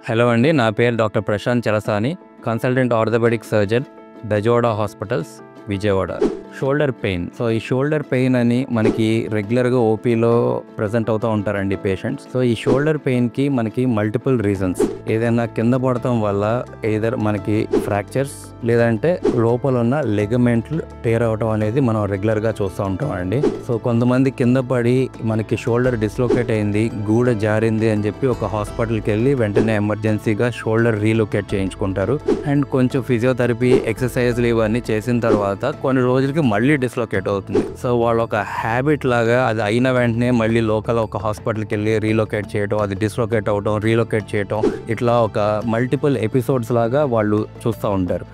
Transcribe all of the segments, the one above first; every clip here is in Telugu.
హలో అండి, నా పేరు doctor Prashanth Chalasani, consultant orthopaedic surgeon, Bezawada hospitals, Vijayawada. Shoulder pain. ఈ షోల్డర్ పెయిన్ అని మనకి రెగ్యులర్గా ఓపీలో ప్రజెంట్ అవుతూ ఉంటారండి పేషెంట్స్. ఈ షోల్డర్ పెయిన్కి మనకి మల్టిపుల్ రీజన్స్. ఏదైనా కింద పడటం వల్ల ఏదర్ మనకి ఫ్రాక్చర్స్ లేదంటే లోపల ఉన్న లెగమెంట్లు టేర్ అవటం అనేది మనం రెగ్యులర్గా చూస్తూ ఉంటామండి. కొంతమంది కింద పడి మనకి షోల్డర్ డిస్లోకేట్ అయింది, గూడ జారింది అని చెప్పి ఒక హాస్పిటల్కి వెళ్ళి వెంటనే ఎమర్జెన్సీగా షోల్డర్ రీలొకేట్ చేయించుకుంటారు. అండ్ కొంచెం ఫిజియోథెరపీ ఎక్సర్సైజ్లు ఇవన్నీ చేసిన తర్వాత కొన్ని రోజులకి మళ్ళీ డిస్లోకేట్ అవుతుంది. వాళ్ళు ఒక హ్యాబిట్ లాగా అది అయిన వెంటనే మళ్ళీ లోకల్ ఒక హాస్పిటల్కి వెళ్ళి రీలొకేట్ చేయడం, అది డిస్లోకేట్ అవడం, రీలొకేట్ చేయడం, ఇట్లా ఒక మల్టిపుల్ ఎపిసోడ్స్ లాగా వాళ్ళు చూస్తూ ఉంటారు.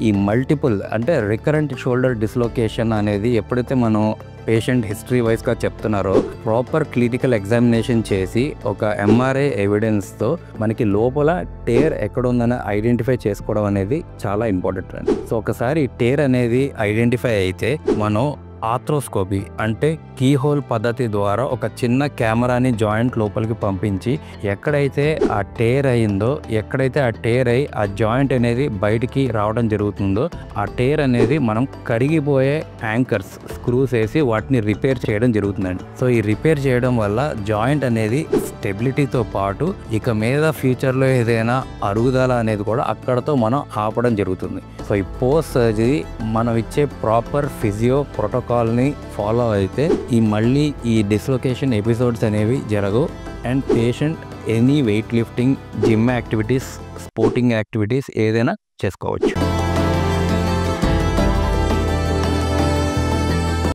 ఈ మల్టిపుల్ అంటే రికరెంట్ షోల్డర్ డిస్లోకేషన్ అనేది ఎప్పుడైతే మనం పేషెంట్ హిస్టరీ వైజ్గా చెప్తున్నారో ప్రాపర్ క్లినికల్ ఎగ్జామినేషన్ చేసి ఒక ఎంఆర్ఐ ఎవిడెన్స్తో మనకి లోపల టేర్ ఎక్కడ ఉందని ఐడెంటిఫై చేసుకోవడం అనేది చాలా ఇంపార్టెంట్ అండి. ఒకసారి టేర్ అనేది ఐడెంటిఫై అయితే మనం ఆర్థ్రోస్కోపీ అంటే కీహోల్ పద్ధతి ద్వారా ఒక చిన్న కెమెరాని జాయింట్ లోపలికి పంపించి ఎక్కడైతే ఆ టేర్ అయిందో, ఎక్కడైతే ఆ టేర్ అయి ఆ జాయింట్ అనేది బయటికి రావడం జరుగుతుందో ఆ టేర్ అనేది మనం కరిగిపోయే యాంకర్స్ స్క్రూస్ వేసి వాటిని రిపేర్ చేయడం జరుగుతుందండి. ఈ రిపేర్ చేయడం వల్ల జాయింట్ అనేది స్టెబిలిటీతో పాటు ఇక మీద ఫ్యూచర్లో ఏదైనా అరుగుదల అనేది కూడా అక్కడతో మనం ఆపడం జరుగుతుంది. ఈ పోస్ట్ సర్జరీ మనం ఇచ్చే ప్రాపర్ ఫిజియో ప్రోటోకాల్ని ఫాలో అయితే మళ్ళీ ఈ డిస్లొకేషన్ ఎపిసోడ్స్ అనేవి జరగవు. And patient any weight lifting, gym activities, sporting activities ఏదైనా చేసుకోవచ్చు.